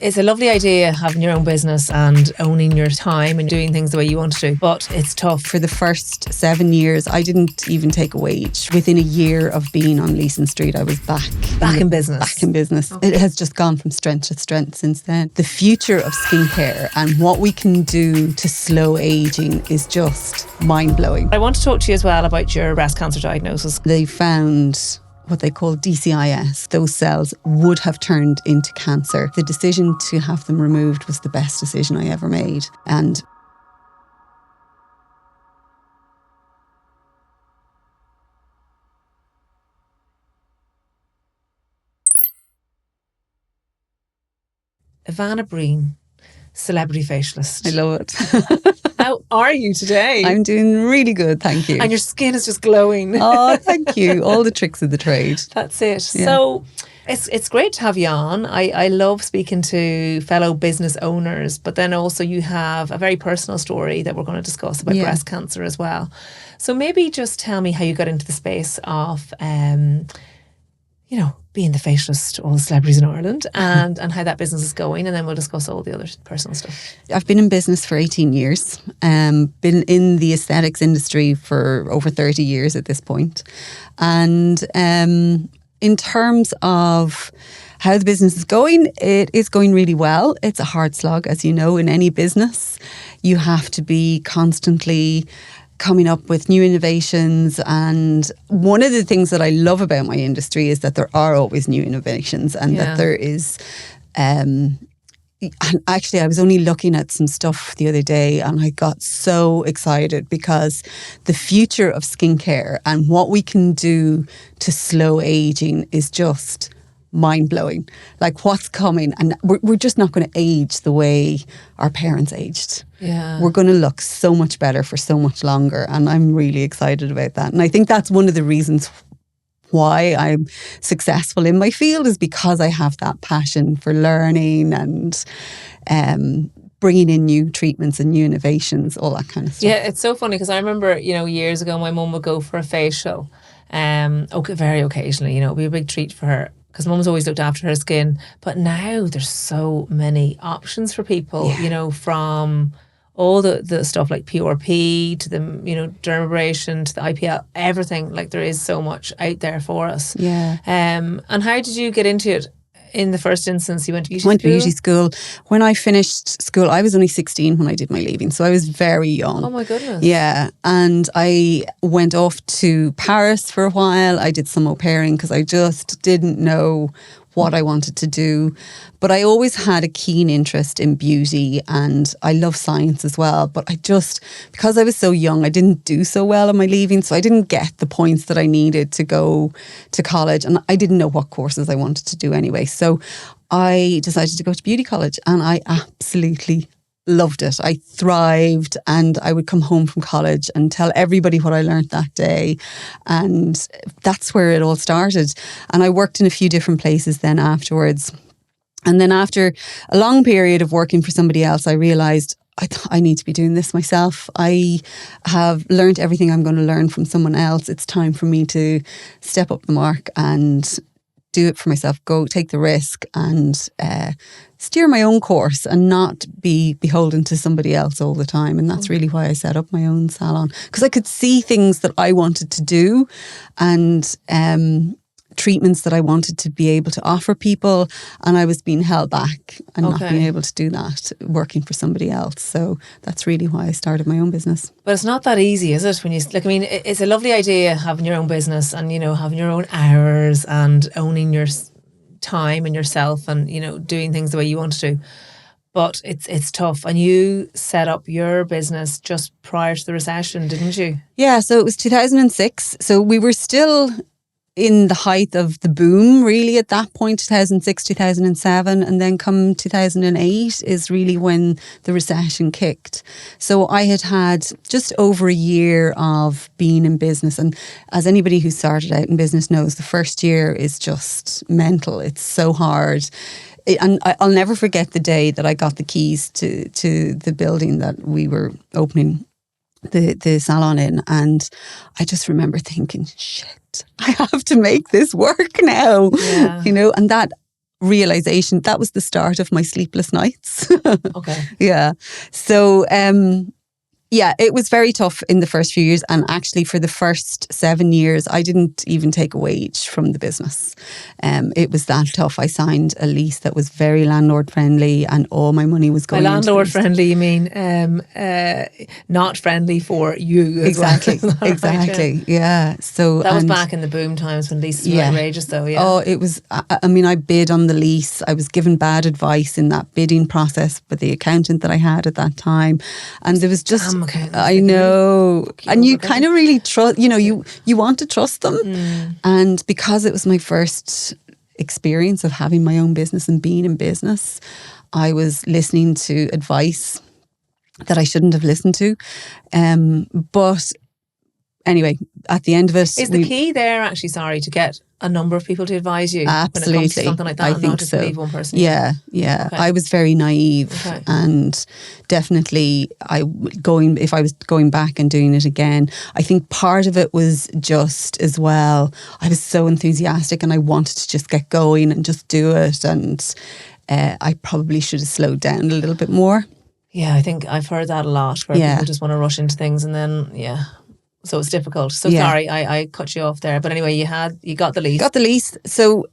It's a lovely idea having your own business and owning your time and doing things the way you want to do, but it's tough. For the first 7 years, I didn't even take a wage. Within a year of being on Leeson Street, I was back in business. Back in business. Okay. It has just gone from strength to strength since then. The future of skincare and what we can do to slow aging is just mind-blowing. I want to talk to you as well about your breast cancer diagnosis. They found what they call DCIS. Those cells would have turned into cancer. The decision to have them removed was the best decision I ever made. And Eavanna Breen, celebrity facialist. I love it. How are you today? I'm doing really good, thank you. And your skin is just glowing. Oh, thank you. All the tricks of the trade. That's it. Yeah. So it's great to have you on. I love speaking to fellow business owners, but then also you have a very personal story that we're going to discuss about breast cancer as well. So maybe just tell me how you got into the space of, being the facialist, all the celebrities in Ireland, and how that business is going, and then we'll discuss all the other personal stuff. I've been in business for 18 years, been in the aesthetics industry for over 30 years at this point. And in terms of how the business is going, it is going really well. It's a hard slog, as you know, in any business. You have to be constantly coming up with new innovations, and one of the things that I love about my industry is that there are always new innovations, and that there is and actually I was only looking at some stuff the other day and I got so excited because the future of skincare and what we can do to slow aging is just mind-blowing. Like what's coming, and we're just not going to age the way our parents aged. Yeah. We're going to look so much better for so much longer, and I'm really excited about that. And I think that's one of the reasons why I'm successful in my field, is because I have that passion for learning and bringing in new treatments and new innovations, all that kind of stuff. Yeah, it's so funny because I remember, years ago my mum would go for a facial, very occasionally, it'd be a big treat for her, because mum's always looked after her skin. But now there's so many options for people, from all the stuff like PRP to the, dermabrasion to the IPL, everything. Like there is so much out there for us. Yeah. And how did you get into it? In the first instance, you went to beauty school? I went to beauty school. When I finished school, I was only 16 when I did my leaving, so I was very young. Oh my goodness. Yeah, and I went off to Paris for a while. I did some au pairing because I just didn't know what I wanted to do. But I always had a keen interest in beauty, and I love science as well. But because I was so young, I didn't do so well on my leaving, so I didn't get the points that I needed to go to college, and I didn't know what courses I wanted to do anyway. So I decided to go to beauty college, and I absolutely loved it. I thrived, and I would come home from college and tell everybody what I learned that day. And that's where it all started. And I worked in a few different places then afterwards. And then after a long period of working for somebody else, I realised I need to be doing this myself. I have learned everything I'm going to learn from someone else. It's time for me to step up the mark and do it for myself, go take the risk and steer my own course and not be beholden to somebody else all the time. And that's really why I set up my own salon, because I could see things that I wanted to do and treatments that I wanted to be able to offer people, and I was being held back and not being able to do that working for somebody else. So that's really why I started my own business. But it's not that easy, is it? When you it's a lovely idea having your own business and having your own hours and owning your time and yourself and doing things the way you want to do. But it's tough. And you set up your business just prior to the recession, didn't you? Yeah, so it was 2006. So we were still in the height of the boom, really, at that point, 2006, 2007. And then come 2008 is really when the recession kicked. So I had just over a year of being in business. And as anybody who started out in business knows, the first year is just mental. It's so hard. And I'll never forget the day that I got the keys to the building that we were opening the salon in, and I just remember thinking, shit, I have to make this work now. And that realization, that was the start of my sleepless nights. Okay. Yeah. So, yeah, it was very tough in the first few years. And actually, for the first 7 years, I didn't even take a wage from the business. It was that tough. I signed a lease that was very landlord friendly, and all my money was By going landlord into the friendly, you mean not friendly for you as exactly, well. exactly. Yeah. So That was back in the boom times when leases were yeah. outrageous, though. Yeah. Oh, it was. I mean, I bid on the lease. I was given bad advice in that bidding process by the accountant that I had at that time, and there was just. Damn accountants, I they can really know, fuck you and you over, kind of really trust. You know, you want to trust them, and because it was my first experience of having my own business and being in business, I was listening to advice that I shouldn't have listened to, but. Anyway, at the end of it, Is the key there actually, sorry, to get a number of people to advise you absolutely, when it comes to something like that? I and think not just so. believe one person? Yeah, yeah. Okay. I was very naive, Okay. and definitely, if I was going back and doing it again, I think part of it was just as well. I was so enthusiastic, and I wanted to just get going and just do it, and I probably should have slowed down a little bit more. Yeah, I think I've heard that a lot, where people just want to rush into things, and then so it's difficult. So sorry, I cut you off there. But anyway, you got the lease. Got the lease. So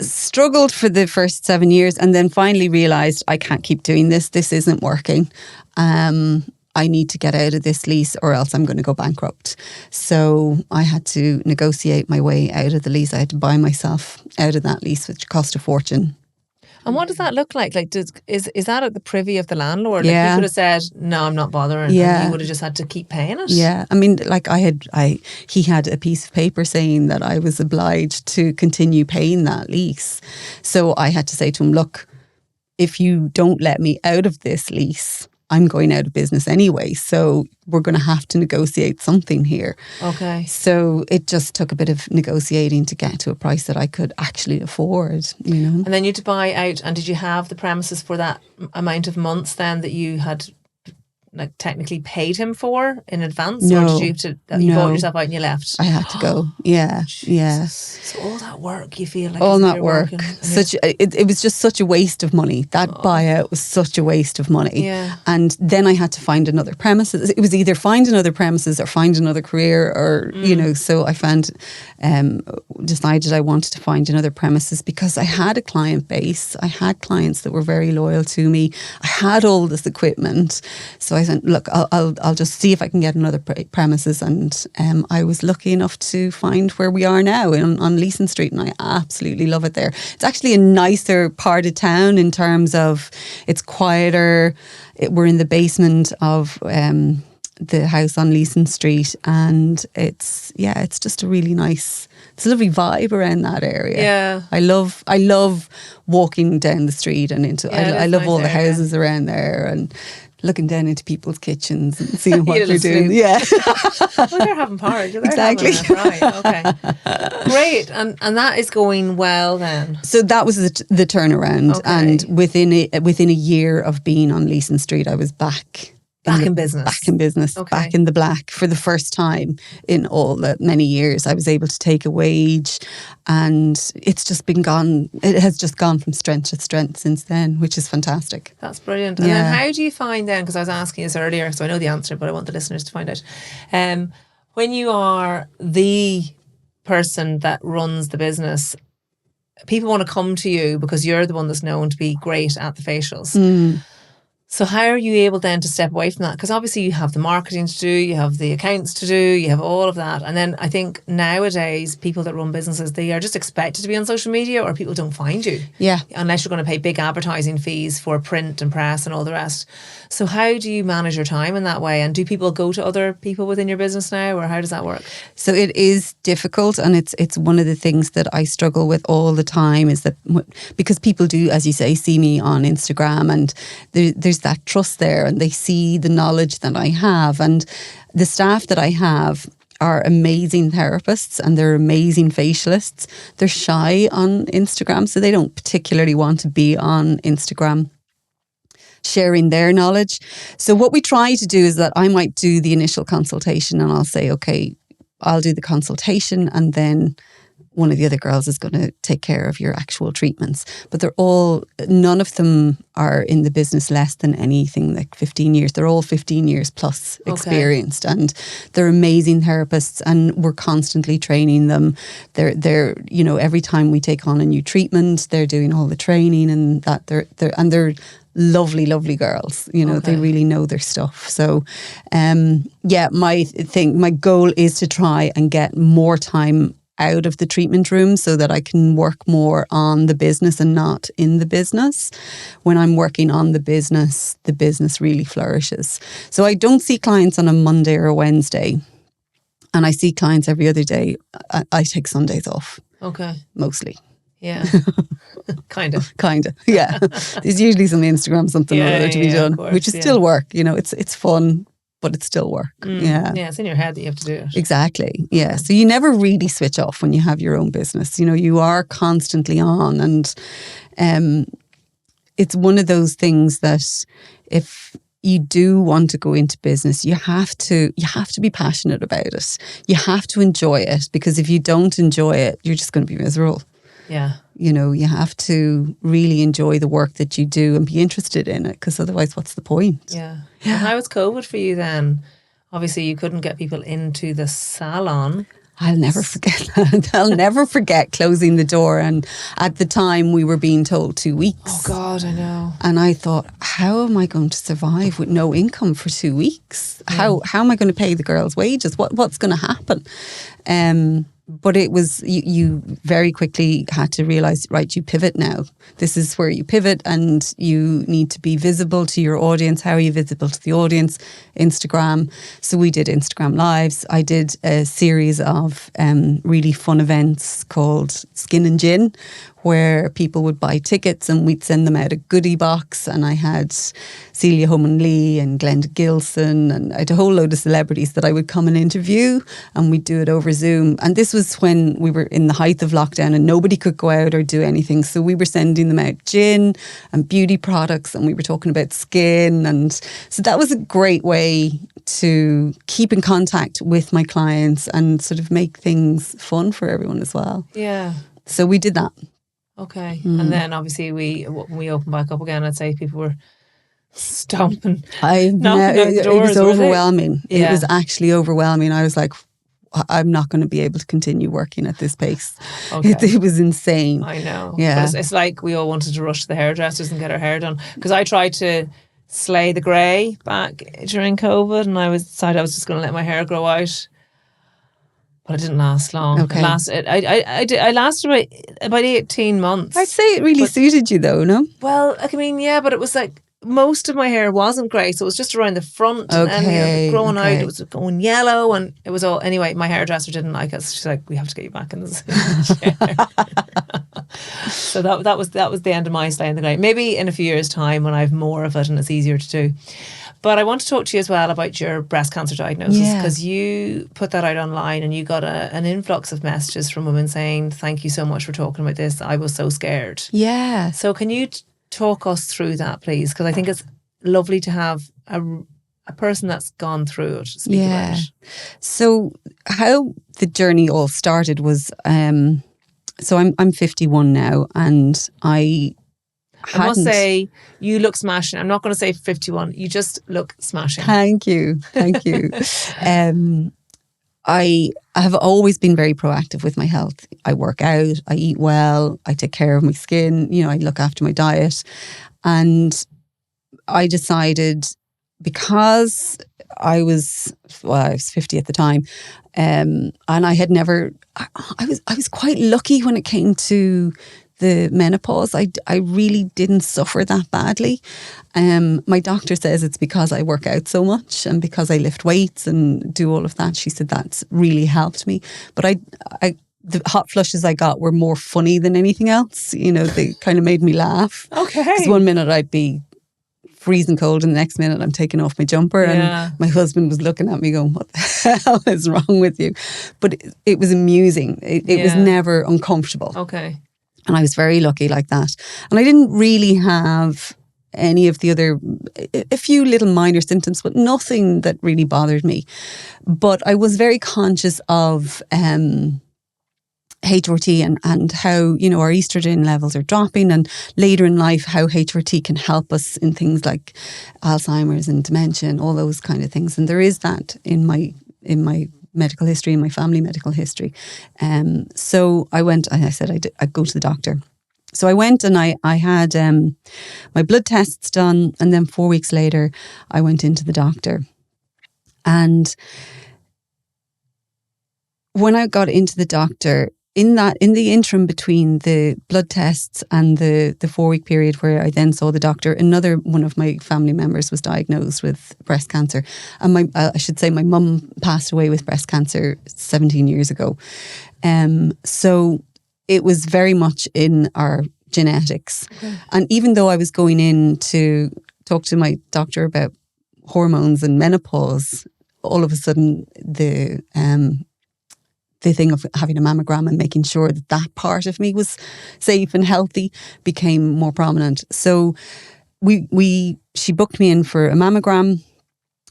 struggled for the first 7 years, and then finally realised I can't keep doing this. This isn't working. I need to get out of this lease or else I'm going to go bankrupt. So I had to negotiate my way out of the lease. I had to buy myself out of that lease, which cost a fortune. And what does that look like? Like, is that at the privy of the landlord? Like, Yeah. he could have said, "No, I'm not bothering," Yeah. and you would have just had to keep paying it. Yeah, I mean, like he had a piece of paper saying that I was obliged to continue paying that lease. So I had to say to him, look, if you don't let me out of this lease, I'm going out of business anyway. So we're going to have to negotiate something here. Okay. So it just took a bit of negotiating to get to a price that I could actually afford, you know. And then you had to buy out. And did you have the premises for that amount of months then that you had, like, technically paid him for in advance? No. Or did you have to, you bought yourself out and you left? I had to go. Yeah. Yeah. So all that work, you feel like All as if that you're work. working. It was just such a waste of money. That buyout was such a waste of money. Yeah. And then I had to find another premises. It was either find another premises or find another career, or, you know, so I decided I wanted to find another premises because I had a client base. I had clients that were very loyal to me. I had all this equipment. So I said, look, I'll just see if I can get another premises. And I was lucky enough to find where we are now on Leeson Street, and I absolutely love it there. It's actually a nicer part of town in terms of it's quieter. We're in the basement of the house on Leeson Street, and it's just a really nice, it's a lovely vibe around that area. Yeah. I love walking down the street and into. I love nice all the area. houses around there and looking down into people's kitchens and seeing what You they're little doing. snoop. Yeah. Well, they're having porridge. They're Exactly. having it, right. Okay. Great. And that is going well then. So that was the turnaround, Okay. and within a year of being on Leeson Street, I was back in business. Back in business, Okay. back in the black for the first time in all that many years. I was able to take a wage, and it has just gone from strength to strength since then, which is fantastic. That's brilliant. And then how do you find then, because I was asking this earlier, so I know the answer, but I want the listeners to find out. When you are the person that runs the business, people want to come to you because you're the one that's known to be great at the facials. So how are you able then to step away from that? Because obviously you have the marketing to do, you have the accounts to do, you have all of that. And then I think nowadays people that run businesses, they are just expected to be on social media, or people don't find you. Yeah. Unless you're going to pay big advertising fees for print and press and all the rest. So how do you manage your time in that way? And do people go to other people within your business now, or how does that work? So it is difficult, and it's one of the things that I struggle with all the time, is that because people do, as you say, see me on Instagram, and there's that trust there, and they see the knowledge that I have, and the staff that I have are amazing therapists and they're amazing facialists. They're shy on Instagram, so they don't particularly want to be on Instagram sharing their knowledge. So what we try to do is that I might do the initial consultation, and I'll say, okay, I'll do the consultation, and then one of the other girls is going to take care of your actual treatments. But none of them are in the business less than anything like 15 years. They're all 15 years plus experienced, and they're amazing therapists, and we're constantly training them. They're every time we take on a new treatment, they're doing all the training, and that they're lovely, lovely girls. They really know their stuff. So, my goal is to try and get more time out of the treatment room so that I can work more on the business and not in the business. When I'm working on the business really flourishes. So I don't see clients on a Monday or a Wednesday, and I see clients every other day. I take Sundays off. Okay. Mostly. Yeah. Kind of. Yeah. There's usually some Instagram, something or other to be done, course, which is still work. It's fun, but it's still work. Yeah. Yeah, it's in your head that you have to do it. Exactly. Yeah. So you never really switch off when you have your own business. You are constantly on, and it's one of those things that if you do want to go into business, you have to be passionate about it. You have to enjoy it, because if you don't enjoy it, you're just going to be miserable. Yeah. You have to really enjoy the work that you do and be interested in it, because otherwise what's the point? Yeah. And how was COVID for you then? Obviously you couldn't get people into the salon. I'll never forget that. I'll never forget closing the door, and at the time we were being told 2 weeks. Oh God, I know. And I thought, how am I going to survive with no income for 2 weeks? How am I going to pay the girls' wages? What's going to happen? But it was, you very quickly had to realise, right, you pivot now. This is where you pivot, and you need to be visible to your audience. How are you visible to the audience? Instagram. So we did Instagram Lives. I did a series of really fun events called Skin and Gin, where people would buy tickets and we'd send them out a goodie box. And I had Celia Homan Lee and Glenda Gilson, and I had a whole load of celebrities that I would come and interview, and we'd do it over Zoom. And this was when we were in the height of lockdown and nobody could go out or do anything. So we were sending them out gin and beauty products, and we were talking about skin. And so that was a great way to keep in contact with my clients and sort of make things fun for everyone as well. Yeah. So we did that. Okay. And then obviously when we opened back up again, I'd say people were stomping. Knocking out the doors, it was overwhelming. Yeah. It was actually overwhelming. I was like, I'm not going to be able to continue working at this pace. Okay. It was insane. I know. Yeah. But it's like we all wanted to rush to the hairdressers and get our hair done. Because I tried to slay the grey back during COVID, and I decided I was just going to let my hair grow out. But it didn't last long. Okay. I lasted about 18 months. I'd say it really suited you though, no? Well, I mean, yeah, but it was like most of my hair wasn't grey, so it was just around the front, and then growing out, it was going yellow, and it was all. Anyway, my hairdresser didn't like us. She's like, "We have to get you back in this chair." So that was the end of my slaying the grey. Maybe in a few years' time when I have more of it and it's easier to do. But I want to talk to you as well about your breast cancer diagnosis, because you put that out online and you got an influx of messages from women saying, "Thank you so much for talking about this. I was so scared." Yeah. So can you talk us through that, please? Because I think it's lovely to have a person that's gone through it speak about it. So how the journey all started was, so I'm 51 now, and I must say, you look smashing. I'm not going to say 51. You just look smashing. Thank you. I have always been very proactive with my health. I work out, I eat well, I take care of my skin, I look after my diet. And I decided, because I was 50 at the time, and I had never, I was quite lucky when it came to the menopause. I really didn't suffer that badly. My doctor says it's because I work out so much and because I lift weights and do all of that. She said that's really helped me. But the hot flushes I got were more funny than anything else. They kind of made me laugh. Okay. Because one minute I'd be freezing cold and the next minute I'm taking off my jumper, and my husband was looking at me going, "What the hell is wrong with you?" But it was amusing. It was never uncomfortable. Okay. And I was very lucky like that. And I didn't really have any of the other, a few little minor symptoms, but nothing that really bothered me. But I was very conscious of HRT and how, you know, our estrogen levels are dropping, and later in life how HRT can help us in things like Alzheimer's and dementia and all those kind of things. And there is that in my medical history, in my family medical history. So I went, and I said I'd go to the doctor. So I went and I had my blood tests done, and then 4 weeks later I went into the doctor. And when I got into the doctor, in the interim between the blood tests and the 4 week period where I then saw the doctor, another one of my family members was diagnosed with breast cancer. And I should say my mum passed away with breast cancer 17 years ago. So it was very much in our genetics. Okay. And even though I was going in to talk to my doctor about hormones and menopause, all of a sudden the thing of having a mammogram and making sure that that part of me was safe and healthy became more prominent. So she booked me in for a mammogram,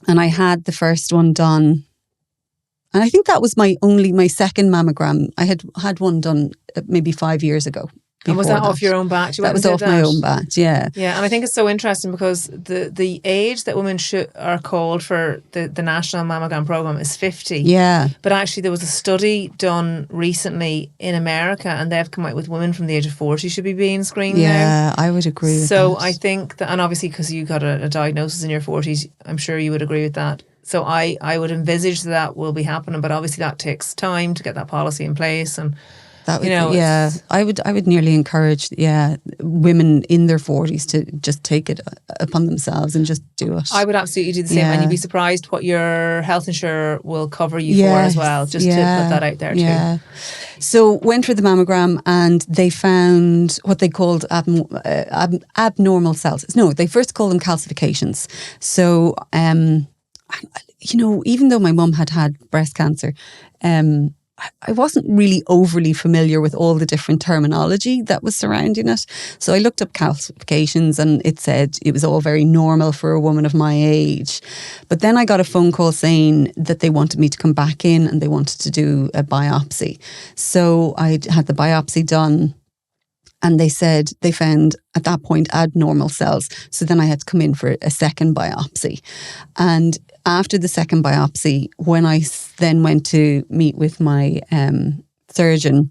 and I had the first one done. And I think that was my second mammogram. I had one done maybe 5 years ago. And was that off your own batch? That was off my own batch, yeah. Yeah, and I think it's so interesting because the age that women are called for the National Mammogram Programme is 50. Yeah. But actually there was a study done recently in America, and they've come out with women from the age of 40 should be being screened now. Yeah, I would agree with that. So I think that, and obviously because you got a diagnosis in your 40s, I'm sure you would agree with that. So I would envisage that will be happening, but obviously that takes time to get that policy in place. And that would, I would nearly encourage, women in their 40s to just take it upon themselves and just do it. I would absolutely do the same, and you'd be surprised what your health insurer will cover you for as well, just to put that out there too. Yeah. So went for the mammogram, and they found what they called abnormal cells. No, they first called them calcifications. So, you know, even though my mum had breast cancer, I wasn't really overly familiar with all the different terminology that was surrounding it. So I looked up calcifications, and it said it was all very normal for a woman of my age. But then I got a phone call saying that they wanted me to come back in and they wanted to do a biopsy. So I had the biopsy done, and they said they found at that point abnormal cells. So then I had to come in for a second biopsy. And after the second biopsy, when I then went to meet with my surgeon,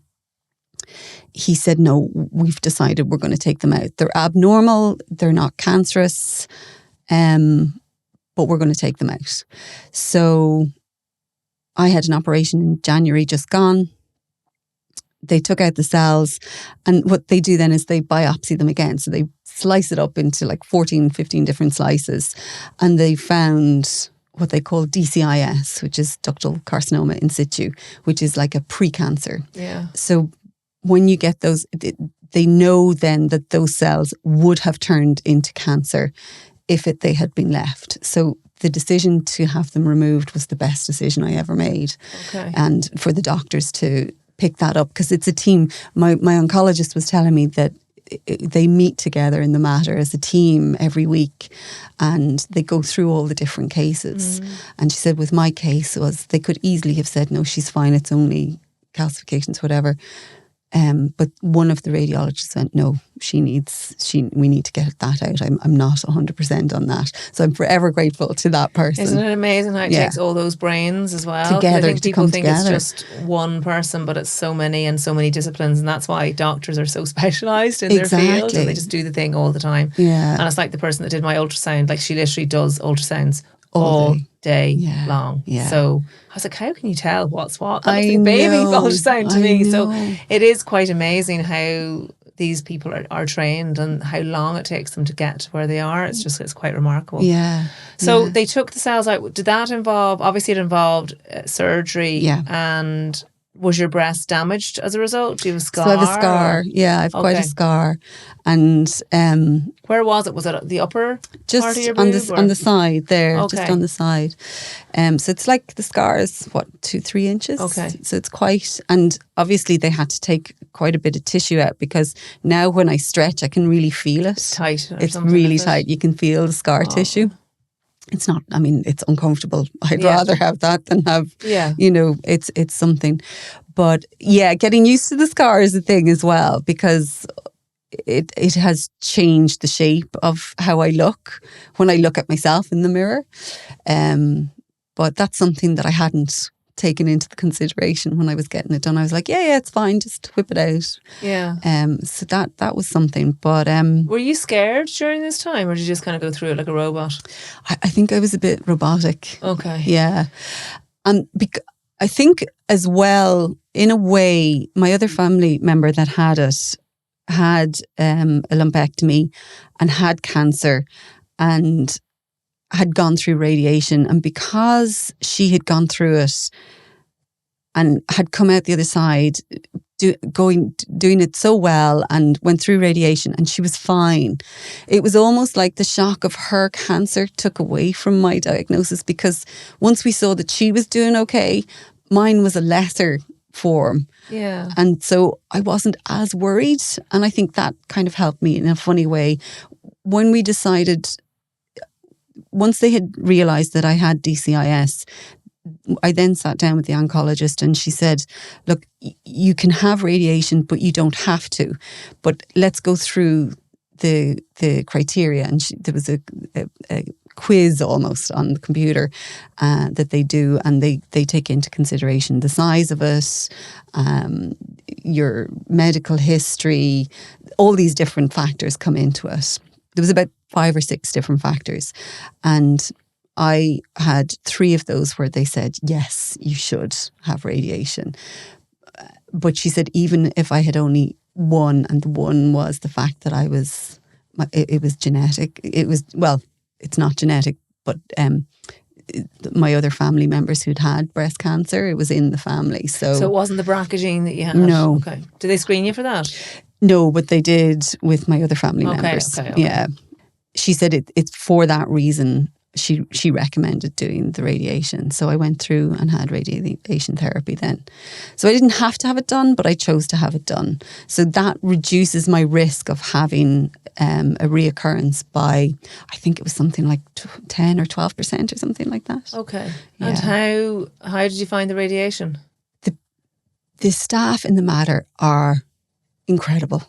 he said, no, we've decided we're going to take them out. They're abnormal, they're not cancerous, but we're going to take them out. So I had an operation in January just gone. They took out the cells, and what they do then is they biopsy them again. So they slice it up into like 14, 15 different slices, and they found what they call DCIS, which is ductal carcinoma in situ, which is like a pre-cancer. Yeah. So when you get those, they know then that those cells would have turned into cancer if they had been left. So the decision to have them removed was the best decision I ever made. Okay. And for the doctors to pick that up, because it's a team. My oncologist was telling me that they meet together in the matter as a team every week, and they go through all the different cases. And she said with my case was they could easily have said, no, she's fine, it's only calcifications, whatever. But one of the radiologists went, no, we need to get that out. I'm not 100% on that. So I'm forever grateful to that person. Isn't it amazing how it takes all those brains as well? Together, I think people think it's just one person, but it's so many and so many disciplines. And that's why doctors are so specialised in their field, and they just do the thing all the time. Yeah. And it's like the person that did my ultrasound, like she literally does ultrasounds all day long. Yeah. So I was like, how can you tell what's what? That was the baby ultrasound to me. So it is quite amazing how these people are trained and how long it takes them to get to where they are. It's quite remarkable. Yeah. So they took the cells out. Did that involve, obviously it involved surgery. Yeah. And was your breast damaged as a result? Do you have a scar? So I have a scar. Yeah, I have quite a scar. And where was it? Was it the upper just part of your boob? On the side there, just on the side. So it's like the scar is 2-3 inches. Okay. So it's quite, and obviously they had to take quite a bit of tissue out, because now when I stretch I can really feel it. It's tight. It's really tight. You can feel the scar tissue. It's not, I mean, it's uncomfortable. I'd rather have that than have, you know, it's something. But yeah, getting used to the scar is a thing as well, because it has changed the shape of how I look when I look at myself in the mirror. But that's something that I hadn't taken into the consideration when I was getting it done. I was like, yeah, it's fine, just whip it out. Yeah. So that was something. But were you scared during this time, or did you just kind of go through it like a robot? I think I was a bit robotic. Okay. Yeah. And I think as well, in a way, my other family member that had it had a lumpectomy and had cancer and had gone through radiation. And because she had gone through it and had come out the other side doing it so well and went through radiation and she was fine, it was almost like the shock of her cancer took away from my diagnosis, because once we saw that she was doing okay, mine was a lesser form. Yeah. And so I wasn't as worried. And I think that kind of helped me in a funny way. When we decided, once they had realised that I had DCIS, I then sat down with the oncologist and she said, look, you can have radiation, but you don't have to. But let's go through the criteria. And there was a quiz almost on the computer that they do, and they take into consideration the size of it, your medical history, all these different factors come into it. There was about 5 or 6 different factors, and I had 3 of those where they said, yes, you should have radiation. But she said, even if I had only one, and the one was the fact that it was genetic. It was, well, it's not genetic, but my other family members who'd had breast cancer, it was in the family. So it wasn't the BRCA gene that you had? No. Okay. Did they screen you for that? No, but they did with my other family members. Okay. Yeah. She said it's for that reason she recommended doing the radiation. So I went through and had radiation therapy then. So I didn't have to have it done, but I chose to have it done. So that reduces my risk of having a reoccurrence by, I think it was something like 10 or 12% or something like that. Okay. Yeah. And how did you find the radiation? The staff in the Mater are incredible.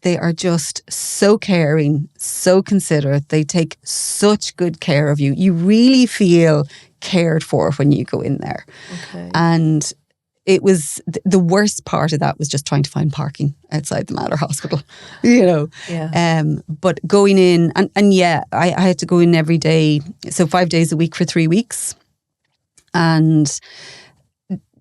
They are just so caring, so considerate. They take such good care of you. You really feel cared for when you go in there. Okay. And it was, the worst part of that was just trying to find parking outside the Mater Hospital, Yeah. But going in, and yeah, I had to go in every day. So 5 days a week for 3 weeks. And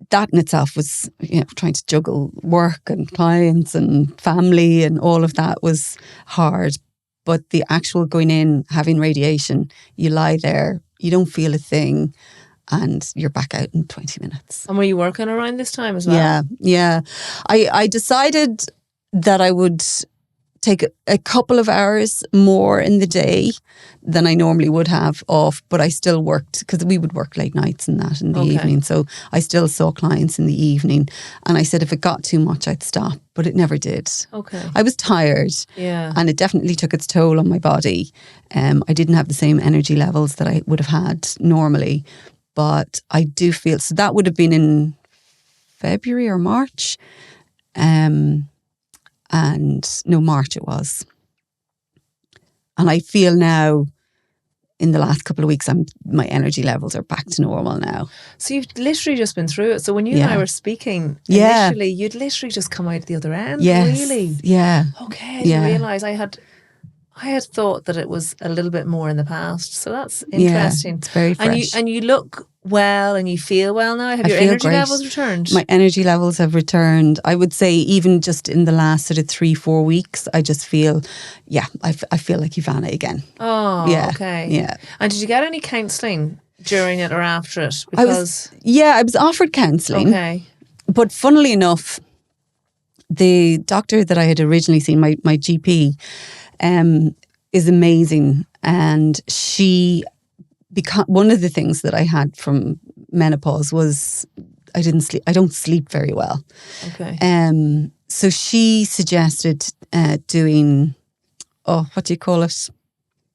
that in itself was, trying to juggle work and clients and family and all of that was hard. But the actual going in, having radiation, you lie there, you don't feel a thing, and you're back out in 20 minutes. And were you working around this time as well? Yeah. I decided that I would take a couple of hours more in the day than I normally would have off, but I still worked, because we would work late nights and that in the evening. So I still saw clients in the evening. And I said if it got too much, I'd stop, but it never did. Okay. I was tired. Yeah. And it definitely took its toll on my body. I didn't have the same energy levels that I would have had normally, but I do feel, so that would have been in February or March. March it was. And I feel now, in the last couple of weeks, my energy levels are back to normal now. So you've literally just been through it. So when you and I were speaking initially, you'd literally just come out the other end, really? Yeah. Okay, I didn't realise I had thought that it was a little bit more in the past. So that's interesting. Yeah, it's very fresh. And you look well and you feel well now. Have your energy levels returned? My energy levels have returned. I would say even just in the last sort of 3-4 weeks, I just feel, I feel like Ivana again. Oh, yeah. Okay. Yeah. And did you get any counselling during it or after it? I was offered counselling. Okay. But funnily enough, the doctor that I had originally seen, my GP, is amazing. And one of the things that I had from menopause was I don't sleep very well. Okay. So she suggested doing, what do you call it?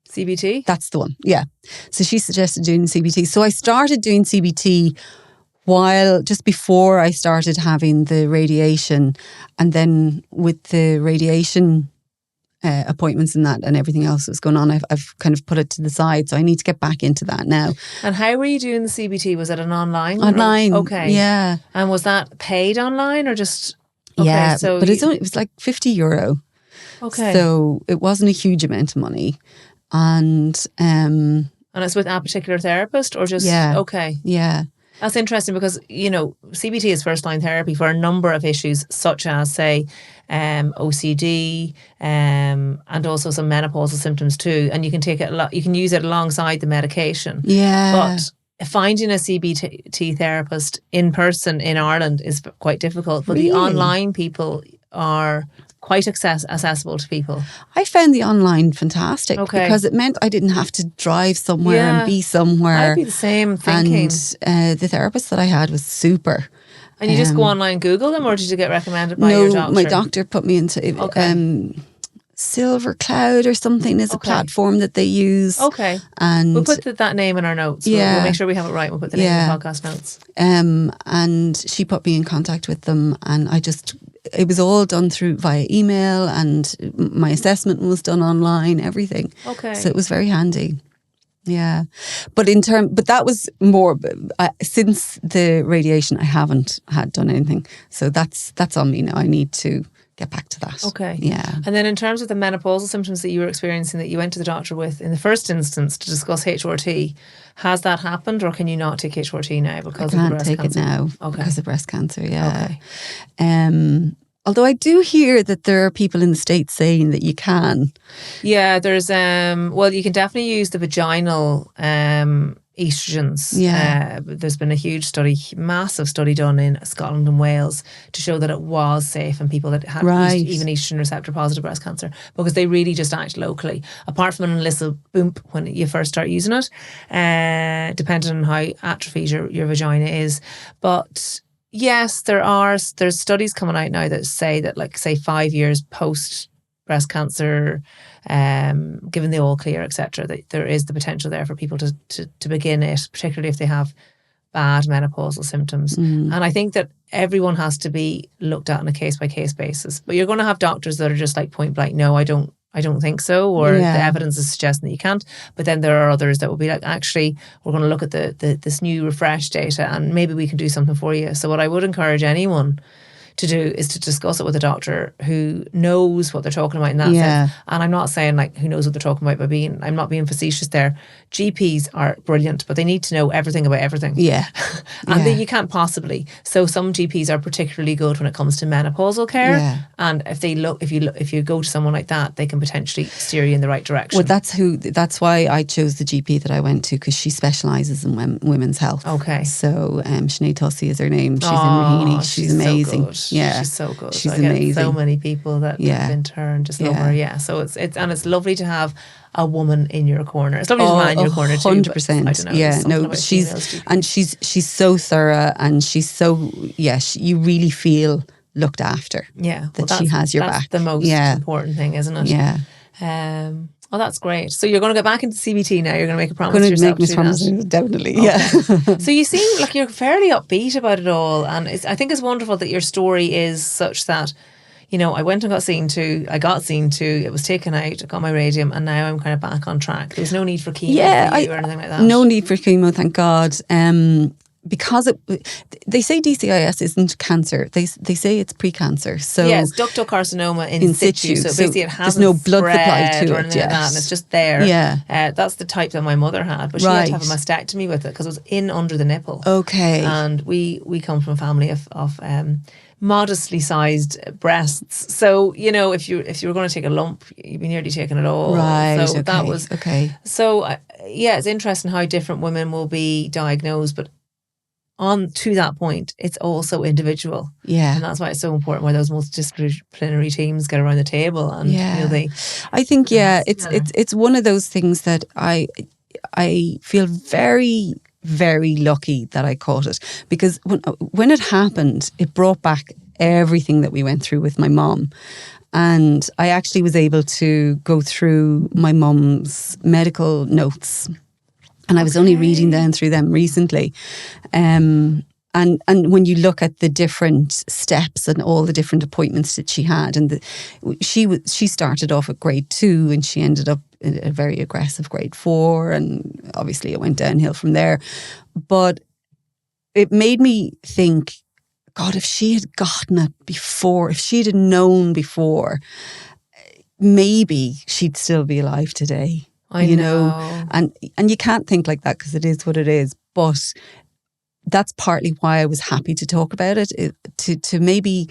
CBT? That's the one, yeah. So she suggested doing CBT. So I started doing CBT just before I started having the radiation, and then with the radiation appointments and that and everything else that's going on, I've kind of put it to the side. So I need to get back into that now. And how were you doing the CBT? Was it an online? Online. Okay. Yeah. And was that paid online or just? Okay, yeah. So but it was like €50. Okay. So it wasn't a huge amount of money. And it's with a particular therapist or just? Yeah. Okay. Yeah. That's interesting because, CBT is first-line therapy for a number of issues such as, say, OCD and also some menopausal symptoms too. And you can take it you can use it alongside the medication. Yeah. But finding a CBT therapist in person in Ireland is quite difficult. But Really? the online people are quite accessible to people. I found the online fantastic because it meant I didn't have to drive somewhere and be somewhere. I'd be the same thinking. And the therapist that I had was super. And you just go online, Google them, or did you get recommended by your doctor? No, my doctor put me into Silver Cloud or something is a platform that they use. Okay. And we'll put that name in our notes. We'll make sure we have it right. We'll put the name in the podcast notes. And she put me in contact with them, and it was all done via email, and my assessment was done online, everything. Okay. So it was very handy. Yeah. But that was more, since the radiation, I haven't done anything. So that's on me now. I need to get back to that. Okay. Yeah. And then in terms of the menopausal symptoms that you were experiencing that you went to the doctor with in the first instance to discuss HRT, has that happened, or can you not take HRT now because of the breast cancer? I can't take it now because of breast cancer, yeah. Okay. Although I do hear that there are people in the States saying that you can. Yeah, there's you can definitely use the vaginal estrogens. Yeah. There's been a huge massive study done in Scotland and Wales to show that it was safe in people that had even estrogen receptor positive breast cancer, because they really just act locally. Apart from an initial boom when you first start using it, depending on how atrophied your vagina is. But yes, there's studies coming out now that say that, like, say 5 years post breast cancer, given the all clear, etc., that there is the potential there for people to begin it, particularly if they have bad menopausal symptoms. And I think that everyone has to be looked at on a case by case basis. But you're going to have doctors that are just like point blank, no, I don't think so, or the evidence is suggesting that you can't. But then there are others that will be like, actually, we're going to look at this new refresh data and maybe we can do something for you. So what I would encourage anyone to do is to discuss it with a doctor who knows what they're talking about in that sense. And I'm not saying like who knows what they're talking about I'm not being facetious there. GPs are brilliant, but they need to know everything about everything. Yeah. And you can't possibly. So some GPs are particularly good when it comes to menopausal care. Yeah. And if you go to someone like that, they can potentially steer you in the right direction. Well, that's why I chose the GP that I went to, because she specialises in women's health. Okay. So Sinead Tussey is her name. She's in Raheny. She's amazing. So good. Yeah. She's so good. She's amazing. amazing. So many people that have been to her and just love her. Yeah. So it's lovely to have a woman in your corner. It's lovely to have a man in your corner too. 100%. I don't know. Yeah. No, she's so thorough, and she's so you really feel looked after. Yeah. That she has your back. That's the most important thing, isn't it? Yeah. Oh, that's great. So you're going to go back into CBT now. You're going to make a promise to yourself. Going to make a promise, definitely. Okay. Yeah. So you seem like you're fairly upbeat about it all, and I think it's wonderful that your story is such that, I went and got seen to. It was taken out. I got my radium, and now I'm kind of back on track. There's no need for chemo for you or anything like that. No need for chemo, thank God. Because they say DCIS isn't cancer. They say it's pre-cancer. So yes, ductal carcinoma in situ. So basically, it hasn't there's no blood supply to or anything like that, and it's just there. Yeah, that's the type that my mother had, but she had to have a mastectomy with it because it was in under the nipple. Okay, and we come from a family of modestly sized breasts. So if you were going to take a lump, you'd be nearly taking it all. Right. So that was okay. So it's interesting how different women will be diagnosed, but on to that point, it's also individual. Yeah. And that's why it's so important where those multidisciplinary teams get around the table and I think it's one of those things that I feel very, very lucky that I caught it, because when it happened, it brought back everything that we went through with my mom. And I actually was able to go through my mom's medical notes. And I was only reading down through them recently. And And when you look at the different steps and all the different appointments that she had, and she started off at grade 2 and she ended up in a very aggressive grade 4, and obviously it went downhill from there. But it made me think, God, if she had gotten it before, if she'd have known before, maybe she'd still be alive today. I know. And you can't think like that because it is what it is. But that's partly why I was happy to talk about it, to maybe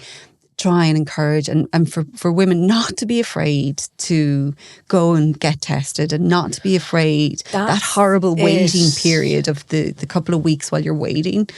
try and encourage and for women not to be afraid to go and get tested, and not to be afraid. That horrible waiting period of the couple of weeks while you're waiting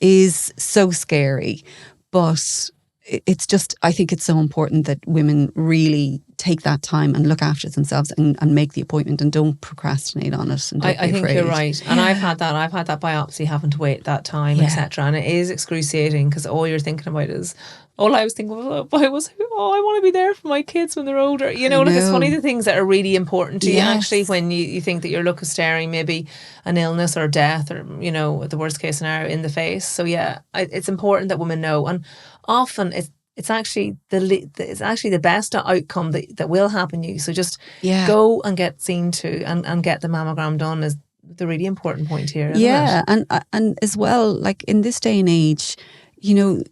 is so scary. But it's just, I think it's so important that women really take that time and look after themselves and make the appointment, and don't procrastinate on it. And I think you're right. And I've had that biopsy, having to wait that time, etc. And it is excruciating because all you're thinking about is, all I was thinking was, I want to be there for my kids when they're older. You know, it's funny, the things that are really important to you actually, when you think that you're staring maybe an illness or death, or, you know, the worst case scenario in the face. So yeah, it's important that women know. And often it's actually the best outcome that will happen to you. So just go and get seen to and get the mammogram done is the really important point here, isn't it? And as well, like in this day and age, you know,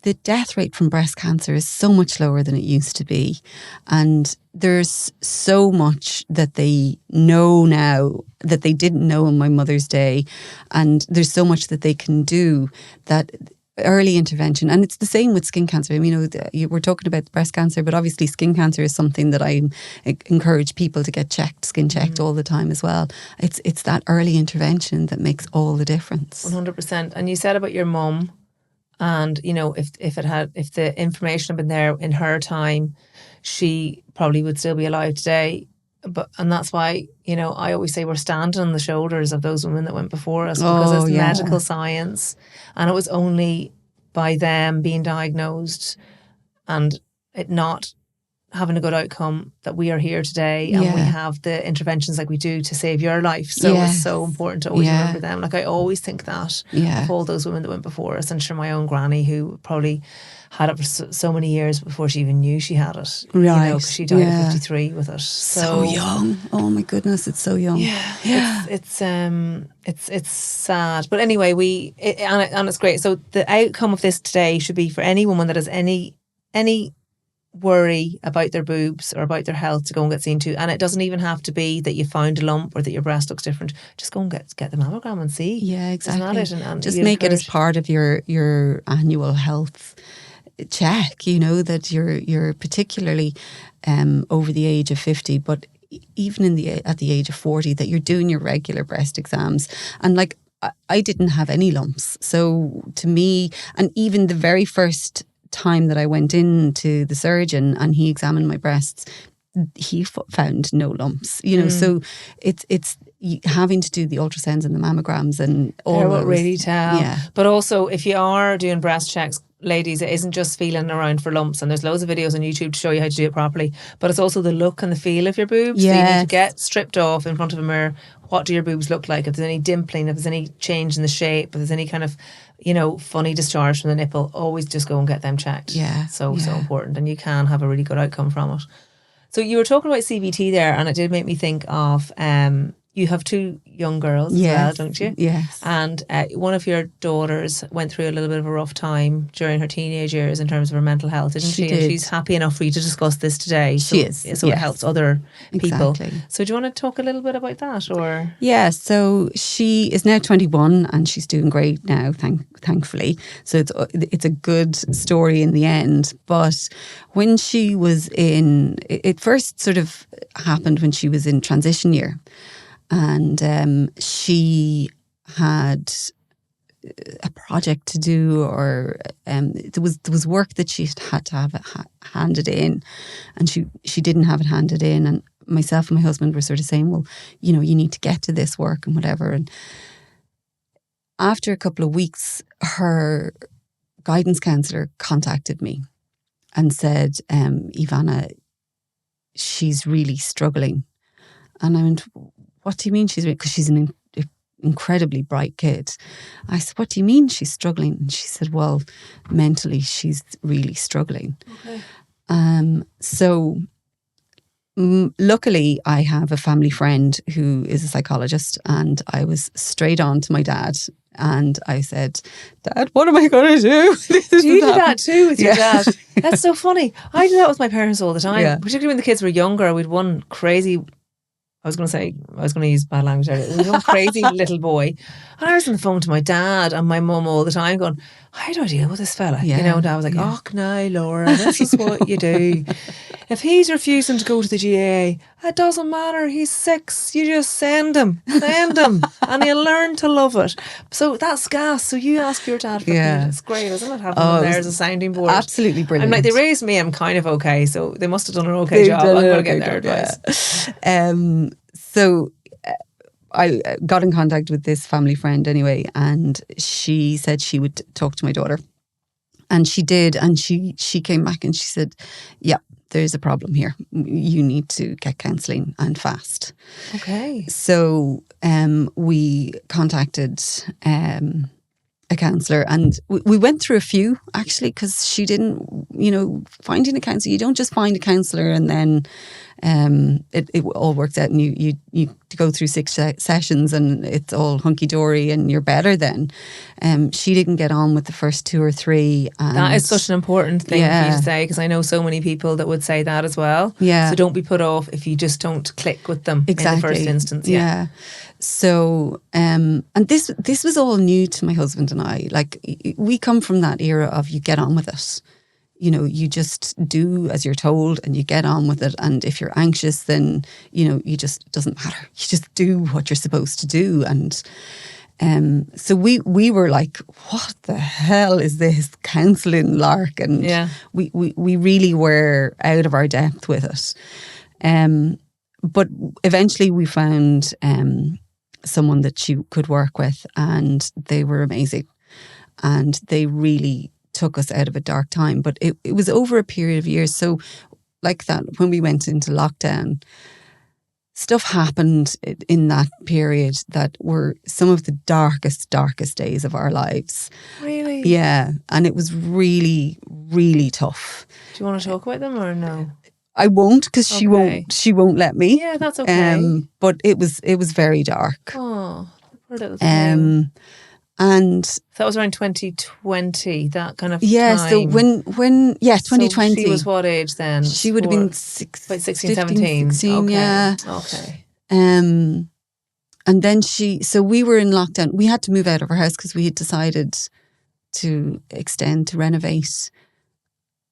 the death rate from breast cancer is so much lower than it used to be. And there's so much that they know now that they didn't know in my mother's day. And there's so much that they can do, that early intervention. And it's the same with skin cancer. I mean, we're talking about breast cancer, but obviously skin cancer is something that I encourage people to get skin checked all the time as well. It's that early intervention that makes all the difference. 100%. And you said about your mum, and you know, if the information had been there in her time, she probably would still be alive today. And that's why, you know, I always say we're standing on the shoulders of those women that went before us, because it's medical science, and it was only by them being diagnosed and it not having a good outcome that we are here today, and we have the interventions like we do to save your life. So it's so important to always remember them. Like, I always think that of all those women that went before us, and sure, my own granny, who probably had it for so many years before she even knew she had it. Right. You know, 'cause she died at 53 with it. So young. Oh my goodness, it's so young. Yeah. It's sad. But anyway, and it's great. So the outcome of this today should be for any woman that has any worry about their boobs or about their health, to go and get seen to. And it doesn't even have to be that you found a lump or that your breast looks different. Just go and get the mammogram and see. Yeah, exactly. Isn't that it? And just make it as part of your annual health check, you know, that you're particularly over the age of 50, but even at the age of 40, that you're doing your regular breast exams. And like, I didn't have any lumps. So to me, and even the very first time that I went in to the surgeon and he examined my breasts, he found no lumps, you know. So it's having to do the ultrasounds and the mammograms and all they're those. What really tell. But also, if you are doing breast checks, ladies, it isn't just feeling around for lumps, and there's loads of videos on YouTube to show you how to do it properly, but it's also the look and the feel of your boobs. So you need to get stripped off in front of a mirror. What do your boobs look like? If there's any dimpling, if there's any change in the shape, if there's any kind of, you know, funny discharge from the nipple, always just go and get them checked. So important, and you can have a really good outcome from it. So you were talking about CBT there, and it did make me think of you have 2 young girls as well, don't you? Yes. And one of your daughters went through a little bit of a rough time during her teenage years in terms of her mental health, didn't she? Did. And she's happy enough for you to discuss this today. She is. So it helps other people. Exactly. So do you want to talk a little bit about that? Or Yeah, so she is now 21 and she's doing great now, thankfully. So it's a good story in the end. But when she was it first sort of happened when she was in transition year. And she had a project to do, or there was work that she had to have handed in, and she didn't have it handed in. And myself and my husband were sort of saying, well, you know, you need to get to this work and whatever. And after a couple of weeks, her guidance counsellor contacted me and said, Ivana, she's really struggling. And I went, what do you mean she's, because she's an incredibly bright kid. I said, what do you mean she's struggling? And she said, well, mentally she's really struggling. Okay. So luckily I have a family friend who is a psychologist, and I was straight on to my dad. And I said, Dad, what am I going to do? Do you do that too with your dad? Yeah. That's so funny. I do that with my parents all the time, Yeah. particularly when the kids were younger. We'd one crazy, I was going to use bad language earlier. We had one crazy little boy. And I was on the phone to my dad and my mum all the time going, how do I deal with this fella? Yeah, You know, and Dad was like, oh, no, Laura, this is what you do. If he's refusing to go to the GA, it doesn't matter. He's 6. You just send him. And he'll learn to love it. So that's gas. So you ask your dad for opinion. It's great, isn't it? Having him there as a sounding board. Absolutely brilliant. I'm like, they raised me. I'm kind of okay. So they must have done an okay job. I'm going to get their advice. So I got in contact with this family friend anyway, and she said she would talk to my daughter. And she did, and she came back and she said, yeah, there's a problem here. You need to get counselling, and fast. Okay. So we contacted a counsellor, and we went through a few actually, because she didn't, finding a counsellor, you don't just find a counsellor and then it all works out and you go through 6 sessions and it's all hunky-dory and you're better then. She didn't get on with the first 2 or 3. And that is such an important thing for you to say, because I know so many people that would say that as well. Yeah. So don't be put off if you just don't click with them in the first instance. Yeah. So, and this was all new to my husband and I. Like, we come from that era of you get on with it. You just do as you're told and you get on with it. And if you're anxious, then, you just, doesn't matter. You just do what you're supposed to do. And so we were like, what the hell is this counselling lark? And we really were out of our depth with it. But eventually we found someone that she could work with, and they were amazing. And they really took us out of a dark time. But it was over a period of years. So like that, when we went into lockdown, stuff happened in that period that were some of the darkest days of our lives. Really? Yeah. And it was really, really tough. Do you want to talk about them or no? I won't, because she won't let me. Yeah, that's okay. But it was very dark. Oh, poor little thing. And so that was around 2020, that kind of time. So when 2020. So she was what age then? She would have been about 16, 17. 16, okay. Yeah. Okay. And then so we were in lockdown. We had to move out of our house because we had decided to extend, to renovate.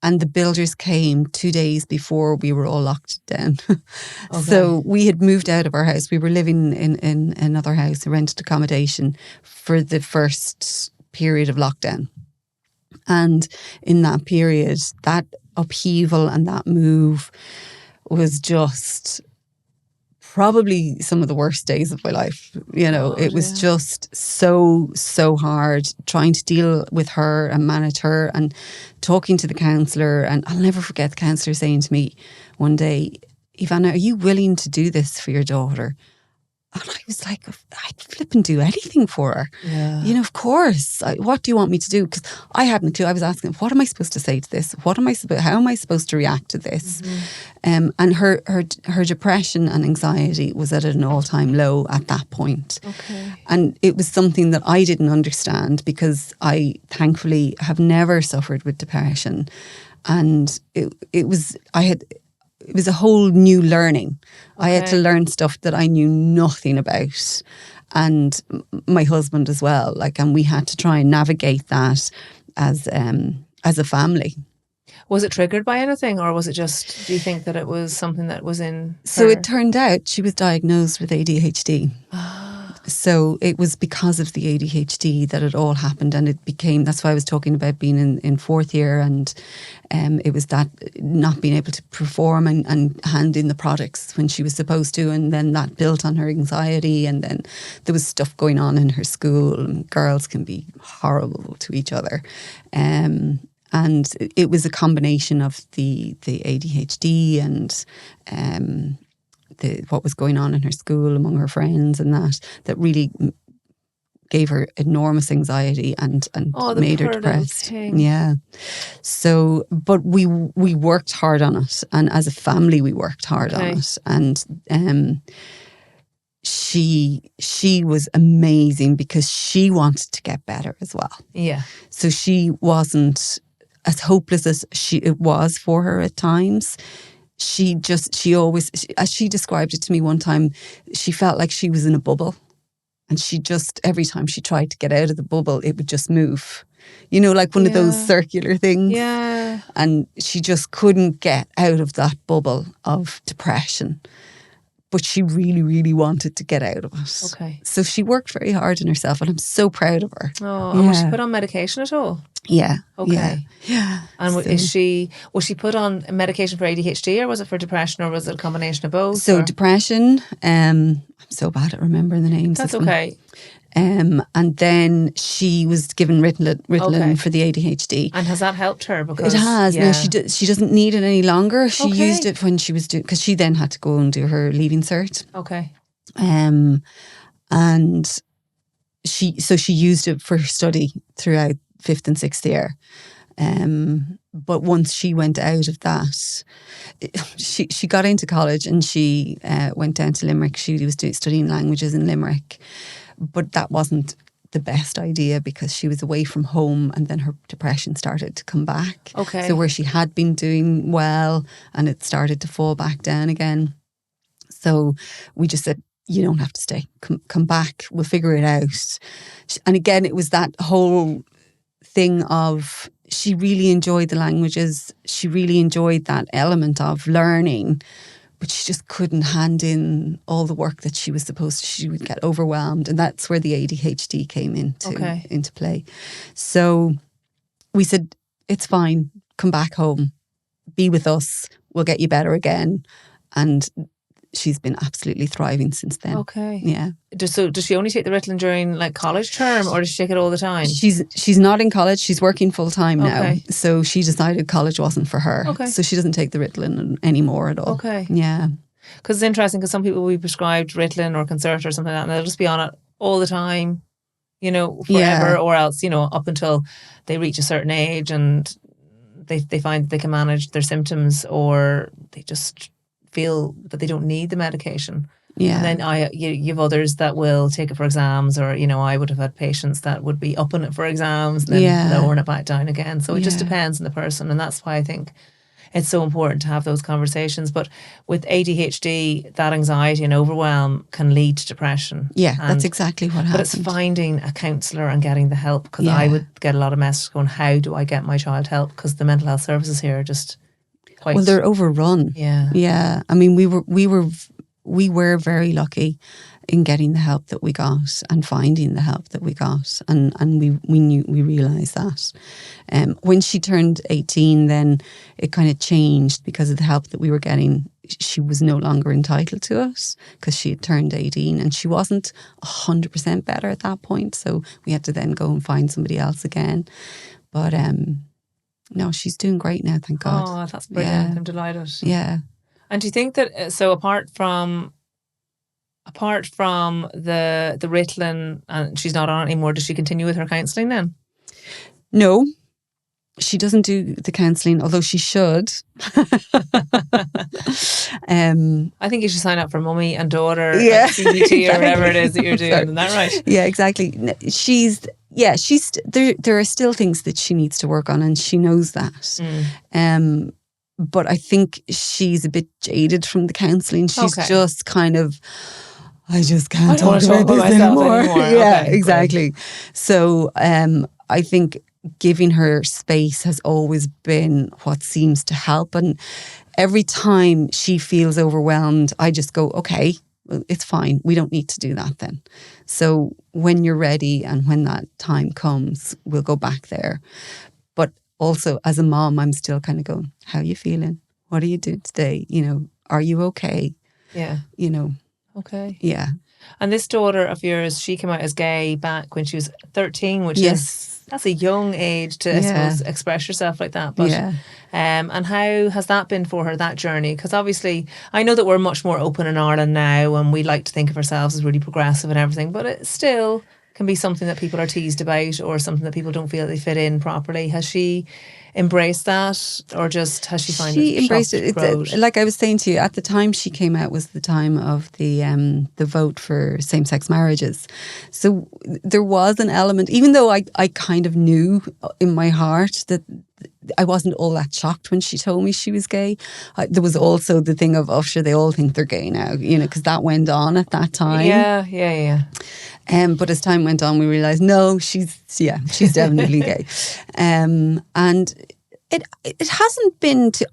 And the builders came 2 days before we were all locked down. Okay. So we had moved out of our house. We were living in another house, a rented accommodation, for the first period of lockdown. And in that period, that upheaval and that move was just probably some of the worst days of my life. It was just so hard trying to deal with her and manage her and talking to the counsellor. And I'll never forget the counsellor saying to me one day, Ivana, are you willing to do this for your daughter? And I was like, I'd flip and do anything for her. Yeah. Of course. What do you want me to do? Because I hadn't a clue. I was asking, what am I supposed to say to this? How am I supposed to react to this? Mm-hmm. And her depression and anxiety was at an all-time low at that point. Okay. And it was something that I didn't understand, because I thankfully have never suffered with depression. And it was a whole new learning. Okay. I had to learn stuff that I knew nothing about. And my husband as well. And we had to try and navigate that as a family. Was it triggered by anything, or was it just, do you think that it was something that was in her? So it turned out she was diagnosed with ADHD. So it was because of the ADHD that it all happened, and that's why I was talking about being in 4th year, and it was that not being able to perform and hand in the products when she was supposed to, and then that built on her anxiety, and then there was stuff going on in her school, and girls can be horrible to each other. And it was a combination of the ADHD and what was going on in her school among her friends, and that really gave her enormous anxiety and Oh, the made her poor little depressed. thing. Yeah. So, but we worked hard on it, and as a family we worked hard on it, and she was amazing because she wanted to get better as well. Yeah. So she wasn't as hopeless as it was for her at times. She always, as she described it to me one time, she felt like she was in a bubble, and she just, every time she tried to get out of the bubble, it would just move. You know, like one of those circular things. Yeah. And she just couldn't get out of that bubble of depression. But she really, really wanted to get out of it. Okay. So she worked very hard on herself, and I'm so proud of her. Oh, and was she put on medication at all? Yeah. Okay. Yeah. And was she put on medication for ADHD, or was it for depression, or was it a combination of both? So depression, I'm so bad at remembering the names. That's okay. And then she was given Ritalin for the ADHD. And has that helped her? Because it has. No, she doesn't need it any longer. She used it when she was doing, because she then had to go and do her leaving cert. Okay. And she used it for her study throughout 5th and 6th year. But once she went out of that, she got into college, and she went down to Limerick. She was studying languages in Limerick. But that wasn't the best idea, because she was away from home, and then her depression started to come back. Okay. So where she had been doing well, and it started to fall back down again. So we just said, you don't have to stay. Come back. We'll figure it out. And again, it was that whole thing of, she really enjoyed the languages. She really enjoyed that element of learning. But she just couldn't hand in all the work that she was supposed to. She would get overwhelmed. And that's where the ADHD came into play. So we said, it's fine. Come back home. Be with us. We'll get you better again. And she's been absolutely thriving since then. Okay. Yeah. Does she only take the Ritalin during like college term, or does she take it all the time? She's not in college. She's working full time now. Okay. So she decided college wasn't for her. Okay. So she doesn't take the Ritalin anymore at all. Okay. Yeah. Because it's interesting, because some people will be prescribed Ritalin or Concerta or something like that, and they'll just be on it all the time, you know, forever, or else, you know, up until they reach a certain age and they find that they can manage their symptoms, or they just feel that they don't need the medication. Yeah. And then you have others that will take it for exams, or, you know, I would have had patients that would be upping it for exams and then lowering it back down again. So it just depends on the person. And that's why I think it's so important to have those conversations. But with ADHD, that anxiety and overwhelm can lead to depression. Yeah, that's exactly what happened. But it's finding a counsellor and getting the help, because I would get a lot of messages going, how do I get my child help? Because the mental health services here are just quite... Well, they're overrun. Yeah. Yeah. I mean, we were very lucky in getting the help that we got and finding the help that we got, and we realised that. When she turned 18, then it kind of changed because of the help that we were getting. She was no longer entitled to it because she had turned 18, and she wasn't 100% better at that point. So we had to then go and find somebody else again. But no, she's doing great now, thank God. Oh, that's brilliant. Yeah. I'm delighted. Yeah. And do you think that, so apart from the Ritalin, and she's not on it anymore, does she continue with her counselling then? No, she doesn't do the counselling, although she should. I think you should sign up for mummy and daughter and CBT exactly. Or whatever it is that you're doing. Isn't that right? Yeah, exactly. She's there are still things that she needs to work on, and she knows that. But I think she's a bit jaded from the counselling. She's just kind of, I just can't talk about this anymore. Yeah, okay, exactly. Great. So I think giving her space has always been what seems to help. And every time she feels overwhelmed, I just go, okay, well, it's fine. We don't need to do that then. So when you're ready and when that time comes, we'll go back there. But also, as a mom, I'm still kind of going, how are you feeling? What are you doing today? You know, are you okay? Yeah. You know. Okay. Yeah. And this daughter of yours, she came out as gay back when she was 13, which is, that's a young age to, I suppose, express yourself like that. But, and how has that been for her, that journey? Because obviously, I know that we're much more open in Ireland now, and we like to think of ourselves as really progressive and everything, but it's still can be something that people are teased about or something that people don't feel they fit in properly. Has she embraced that, or just has she found She it embraced it. road? Like I was saying to you, at the time she came out was the time of the vote for same-sex marriages. So there was an element, even though I kind of knew in my heart that I wasn't all that shocked when she told me she was gay. There was also the thing of, oh, sure, they all think they're gay now, because that went on at that time. Yeah. But as time went on, we realised, no, she's definitely gay. And it hasn't been to...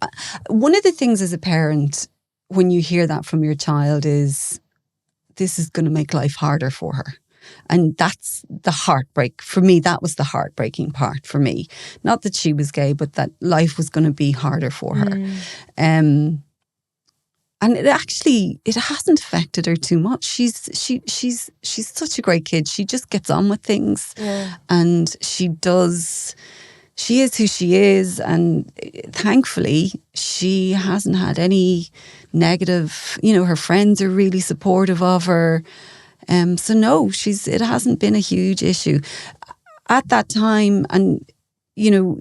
One of the things as a parent, when you hear that from your child, is this is going to make life harder for her. And that's the heartbreak. For me, that was the heartbreaking part for me. Not that she was gay, but that life was going to be harder for her. And it hasn't affected her too much. She's such a great kid. She just gets on with things. Yeah. And she is who she is. And thankfully, she hasn't had any negative, her friends are really supportive of her. So no, it hasn't been a huge issue. At that time, and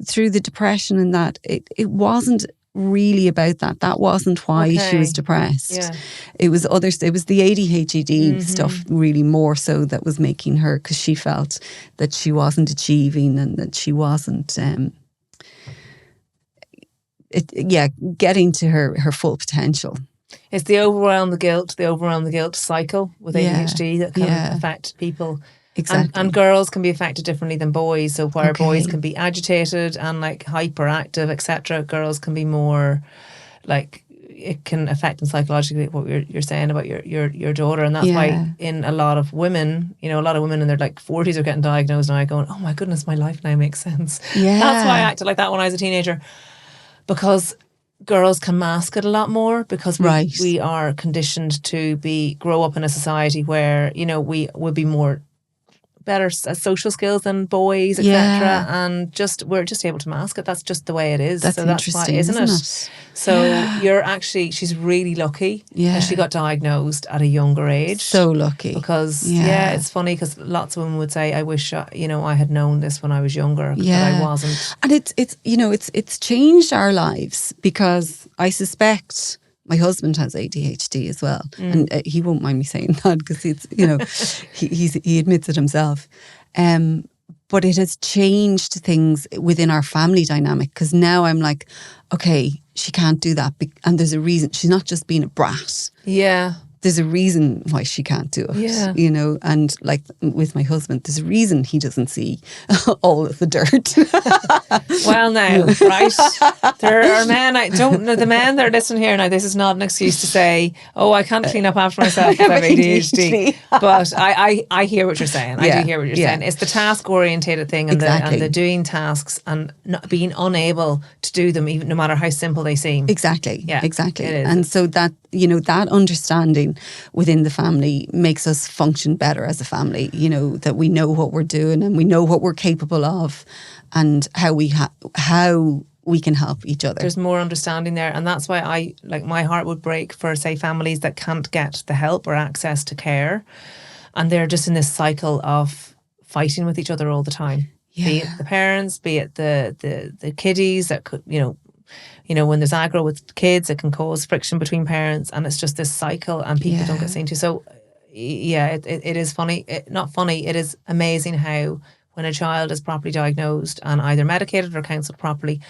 through the depression and that, it wasn't really about that. That wasn't why she was depressed. Yeah. It was the ADHD stuff really more so that was making her, because she felt that she wasn't achieving and that she wasn't getting to her full potential. It's the overwhelm the guilt cycle with ADHD that can affect people. Exactly. And girls can be affected differently than boys. So where boys can be agitated and like hyperactive, etc., girls can be more like, it can affect them psychologically, what you're saying about your daughter. And that's why in a lot of women, a lot of women in their like 40s are getting diagnosed now going, oh my goodness, my life now makes sense. Yeah. That's why I acted like that when I was a teenager, because girls can mask it a lot more, because we are conditioned to grow up in a society where, we would be more better at social skills than boys, etc. And we're just able to mask it. That's just the way it is. That's so that's interesting, why, isn't it? So she's really lucky that she got diagnosed at a younger age. So lucky. Because it's funny, because lots of women would say, I wish I had known this when I was younger, but I wasn't. And it's changed our lives, because I suspect my husband has ADHD as well, and he won't mind me saying that, because he admits it himself. But it has changed things within our family dynamic, because now I'm like, okay, she can't do that, and there's a reason. She's not just being a brat. Yeah. There's a reason why she can't do it, and like with my husband, there's a reason he doesn't see all of the dirt. Well, now, right, there are men, the men that are listening here now, this is not an excuse to say, oh, I can't clean up after myself because I have ADHD. But I hear what you're saying. I do hear what you're saying. It's the task-orientated thing, and, the doing tasks and not being unable to do them, even no matter how simple they seem. Exactly. Yeah, exactly. it is. And so that, that understanding within the family makes us function better as a family, that we know what we're doing and we know what we're capable of, and how we can help each other. There's more understanding there, and that's why my heart would break for, say, families that can't get the help or access to care, and they're just in this cycle of fighting with each other all the time. Be it the parents, be it the kiddies that could, when there's aggro with kids, it can cause friction between parents, and it's just this cycle, and people don't get seen to. So, it is funny. Not funny. It is amazing how when a child is properly diagnosed and either medicated or counselled properly,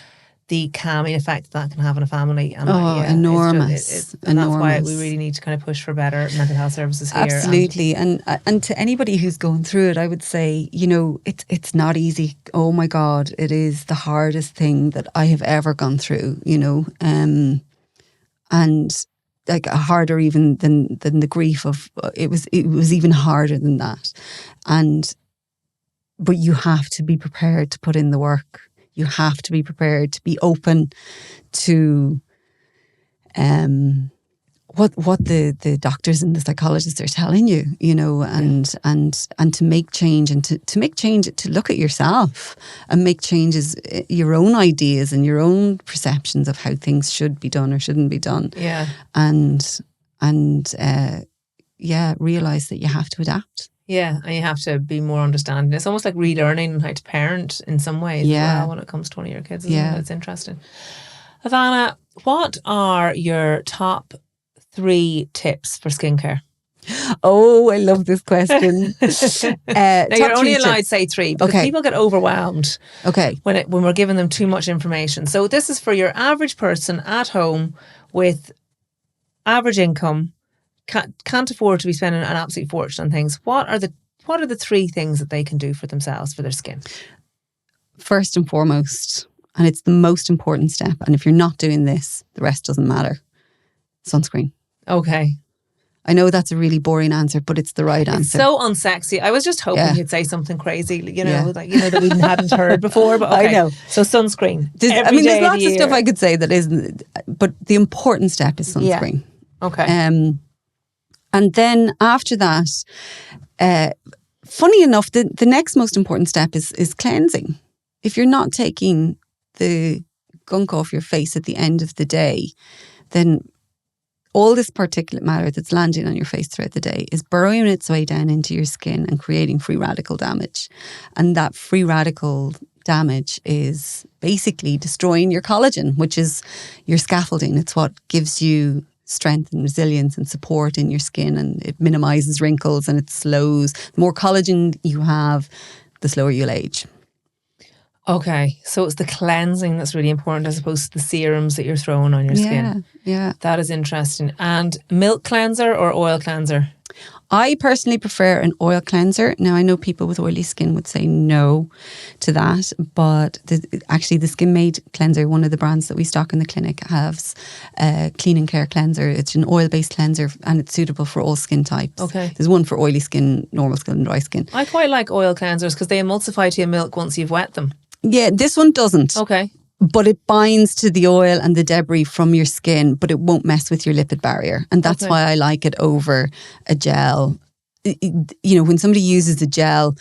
the calming effect that can have on a family. And enormous. And that's why we really need to kind of push for better mental health services here. Absolutely. And to anybody who's going through it, I would say, it's not easy. Oh my God, it is the hardest thing that I have ever gone through, and like harder even than the grief of, it was even harder than that. But you have to be prepared to put in the work. You have to be prepared to be open to what the doctors and the psychologists are telling you, and to make change, and to make change, to look at yourself and make changes, your own ideas and your own perceptions of how things should be done or shouldn't be done. Yeah. And realize that you have to adapt. Yeah, and you have to be more understanding. It's almost like relearning how to parent in some ways as well when it comes to one of your kids. Isn't it? It's interesting. Ivana, what are your top 3 tips for skincare? Oh, I love this question. Now you're only allowed to say 3 because people get overwhelmed when we're giving them too much information. So this is for your average person at home with average income, can't afford to be spending an absolute fortune on things. What are the 3 things that they can do for themselves, for their skin? First and foremost, and it's the most important step, and if you're not doing this, the rest doesn't matter. Sunscreen. Okay. I know that's a really boring answer, but it's the right answer. It's so unsexy. I was just hoping you'd say something crazy, that we hadn't heard before. But okay. I know. So sunscreen. There's lots of stuff I could say that isn't, but the important step is sunscreen. Yeah. Okay. And then after that, funny enough, the next most important step is cleansing. If you're not taking the gunk off your face at the end of the day, then all this particulate matter that's landing on your face throughout the day is burrowing its way down into your skin and creating free radical damage. And that free radical damage is basically destroying your collagen, which is your scaffolding. It's what gives you strength and resilience and support in your skin, and it minimizes wrinkles and it slows. The more collagen you have, the slower you'll age. Okay, so it's the cleansing that's really important as opposed to the serums that you're throwing on your skin. Yeah. That is interesting. And milk cleanser or oil cleanser? I personally prefer an oil cleanser. Now, I know people with oily skin would say no to that, but actually the Skin Made cleanser, one of the brands that we stock in the clinic, has a clean and care cleanser. It's an oil-based cleanser and it's suitable for all skin types. Okay. There's one for oily skin, normal skin and dry skin. I quite like oil cleansers because they emulsify to your milk once you've wet them. Yeah, this one doesn't. Okay. But it binds to the oil and the debris from your skin, but it won't mess with your lipid barrier. And that's why I like it over a gel. When somebody uses a gel,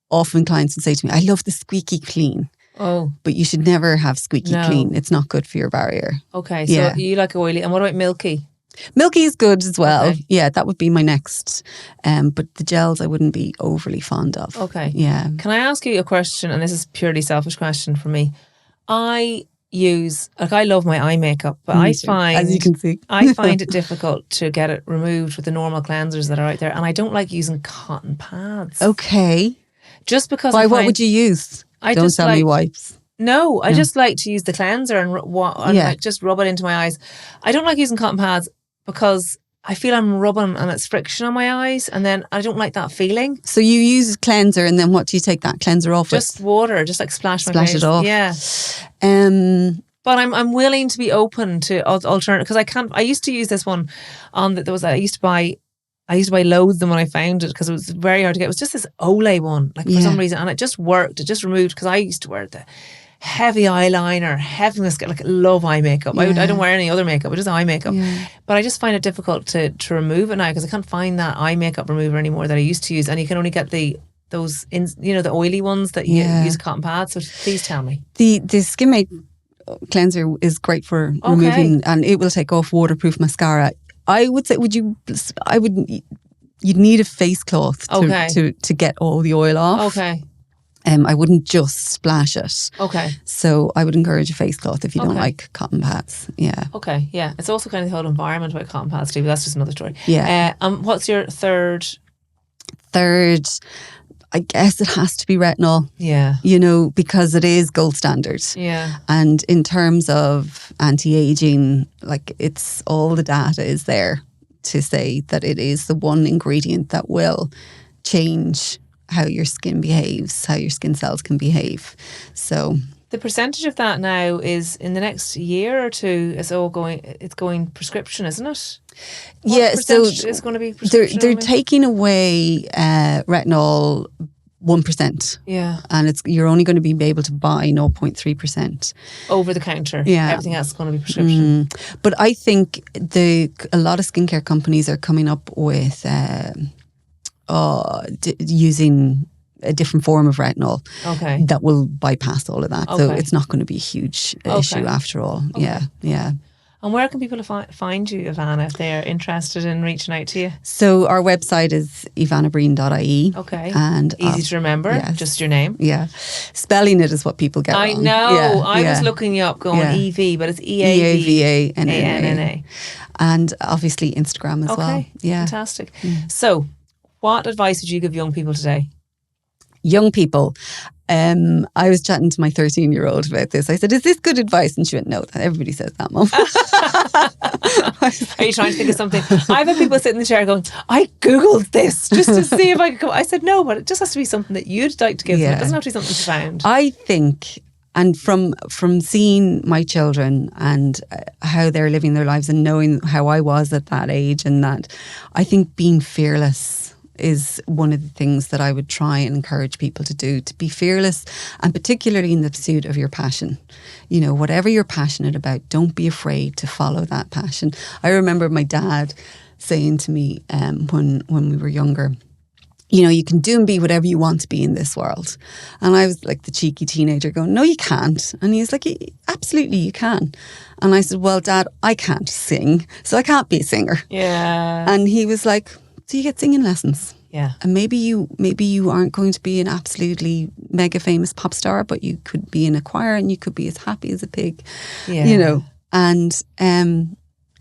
often clients will say to me, I love the squeaky clean. Oh. But you should never have squeaky clean. It's not good for your barrier. Okay, so you like oily. And what about milky? Milky is good as well. Okay. Yeah, that would be my next. But the gels I wouldn't be overly fond of. Okay. Yeah. Can I ask you a question? And this is a purely selfish question for me. I love my eye makeup, but I find, as you can see, I find it difficult to get it removed with the normal cleansers that are out there. And I don't like using cotton pads. Okay. Just because what would you use? Don't tell me wipes. No, I just like to use the cleanser and just rub it into my eyes. I don't like using cotton pads because I feel I'm rubbing and it's friction on my eyes, and then I don't like that feeling. So you use cleanser, and then what do you take that cleanser off with? Just water, just like splash my face. It off. Yeah. But I'm willing to be open to alternative, because I used to use this one on that. I used to buy loads of them when I found it because it was very hard to get. It was just this Olay one, like for some reason, and it just worked. It just removed, because I used to wear the heavy eyeliner, heavy mascara, like love eye makeup. I don't wear any other makeup, just eye makeup. But I just find it difficult to remove it now because I can't find that eye makeup remover anymore that I used to use, and you can only get the oily ones that you use cotton pads. So please tell me. The Skin Made cleanser is great for removing, and it will take off waterproof mascara. I would say, you'd need a face cloth to get all the oil off. Okay. I wouldn't just splash it. Okay. So I would encourage a face cloth if you don't like cotton pads. Yeah. Okay. Yeah. It's also kind of the whole environment about cotton pads too, but that's just another story. Yeah. What's your third? Third, I guess it has to be retinol. Yeah. Because it is gold standard. Yeah. And in terms of anti-aging, it's all the data is there to say that it is the one ingredient that will change how your skin behaves, how your skin cells can behave. So the percentage of that now is in the next year or two, it's going prescription, isn't it? What percentage is going to be prescription? They're taking away retinol 1%. Yeah. And you're only going to be able to buy 0.3%. Over the counter. Yeah. Everything else is going to be prescription. But I think a lot of skincare companies are coming up with using a different form of retinol that will bypass all of that. So it's not going to be a huge issue after all. Okay. Yeah. And where can people find you, Ivana, if they're interested in reaching out to you? So our website is evannabreen.ie. Okay. And easy to remember. yes. Just your name. Yeah. Spelling it is what people get I wrong. know. Yeah, I was looking you up going EV, but it's EAVANNA. EAVANNA. And obviously Instagram as well. Yeah. Fantastic. So, what advice would you give young people today? Young people. I was chatting to my 13-year-old about this. I said, is this good advice? And she went, no, everybody says that, Mum. Are you trying to think of something? I've had people sit in the chair going, I Googled this just to see if I could come. I said, no, but it just has to be something that you'd like to give them. It doesn't have to be something you found. I think, and from seeing my children and how they're living their lives and knowing how I was at that age, and that I think being fearless is one of the things that I would try and encourage people to do, to be fearless, and particularly in the pursuit of your passion. You know, whatever you're passionate about, don't be afraid to follow that passion. I remember my dad saying to me when we were younger, you know, you can do and be whatever you want to be in this world. And I was like the cheeky teenager going, no, you can't. And he's like, absolutely, you can. And I said, well, Dad, I can't sing, so I can't be a singer. Yeah. And he was like, so you get singing lessons. Yeah. And maybe you aren't going to be an absolutely mega famous pop star, but you could be in a choir and you could be as happy as a pig. Yeah. You know. And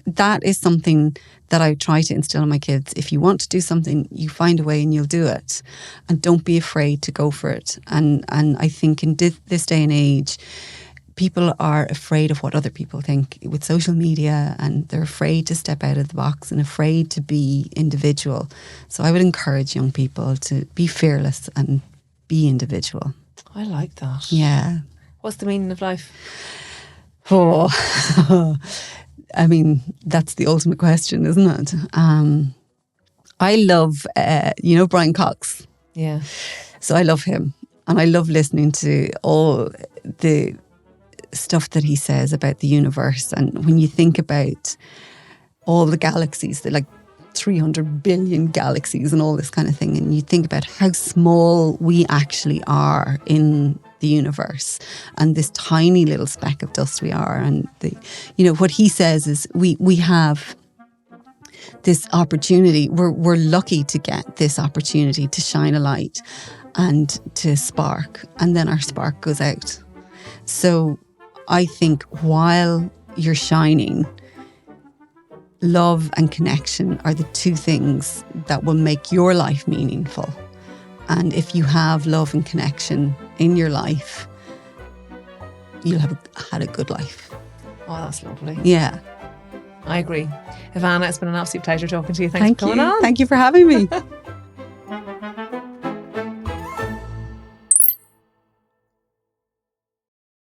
that is something that I try to instill in my kids. If you want to do something, you find a way and you'll do it. And don't be afraid to go for it. And I think in this day and age, people are afraid of what other people think with social media, and they're afraid to step out of the box and afraid to be individual. So I would encourage young people to be fearless and be individual. I like that. Yeah. What's the meaning of life? Oh, I mean, that's the ultimate question, isn't it? I love, Brian Cox. Yeah. So I love him, and I love listening to all the stuff that he says about the universe. And when you think about all the galaxies, they're like 300 billion galaxies and all this kind of thing, and you think about how small we actually are in the universe, and this tiny little speck of dust we are, and what he says is we have this opportunity. We're lucky to get this opportunity to shine a light and to spark, and then our spark goes out. So I think while you're shining, love and connection are the two things that will make your life meaningful. And if you have love and connection in your life, you'll have had a good life. Oh, that's lovely. Yeah. I agree. Ivana, it's been an absolute pleasure talking to you. Thanks for coming on. Thank you for having me.